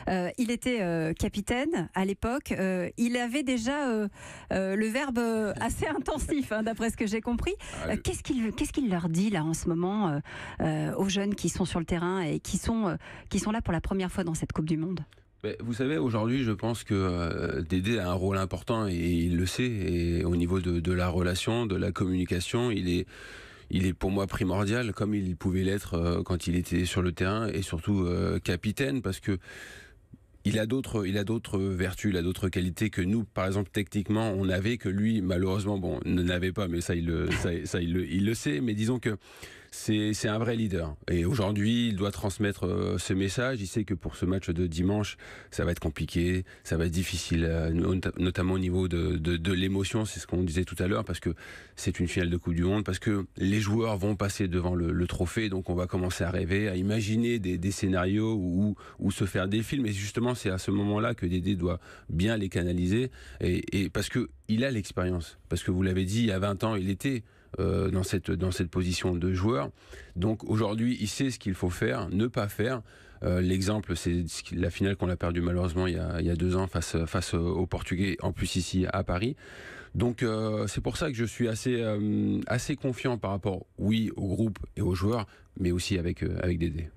Il était capitaine à l'époque. Il avait déjà le verbe assez intensif, hein, d'après ce que j'ai compris. Qu'est-ce qu'il leur dit là en ce moment aux jeunes qui sont sur le terrain et qui sont là pour la première fois dans cette Coupe du Monde? Vous savez, aujourd'hui, je pense que Dédé a un rôle important et il le sait. Et au niveau de la relation, de la communication, il est pour moi primordial, comme il pouvait l'être quand il était sur le terrain et surtout capitaine, parce que il a d'autres vertus, il a d'autres qualités que nous, par exemple, techniquement, on avait, que lui, malheureusement, ne n'avait pas, mais ça, il le sait. Mais disons que c'est un vrai leader. Et aujourd'hui, il doit transmettre ce message. Il sait que pour ce match de dimanche, ça va être compliqué, ça va être difficile, notamment au niveau de l'émotion. C'est ce qu'on disait tout à l'heure, parce que c'est une finale de Coupe du Monde, parce que les joueurs vont passer devant le trophée, donc on va commencer à rêver, à imaginer des scénarios ou se faire des films. Et justement, c'est à ce moment-là que Dédé doit bien les canaliser, et parce que il a l'expérience. Parce que vous l'avez dit, il y a 20 ans, il était dans cette position de joueur. Donc aujourd'hui, il sait ce qu'il faut faire, ne pas faire. L'exemple, c'est la finale qu'on a perdue malheureusement il y a 2 ans face aux Portugais, en plus ici à Paris. Donc c'est pour ça que je suis assez confiant par rapport, oui, au groupe et aux joueurs, mais aussi avec Dédé.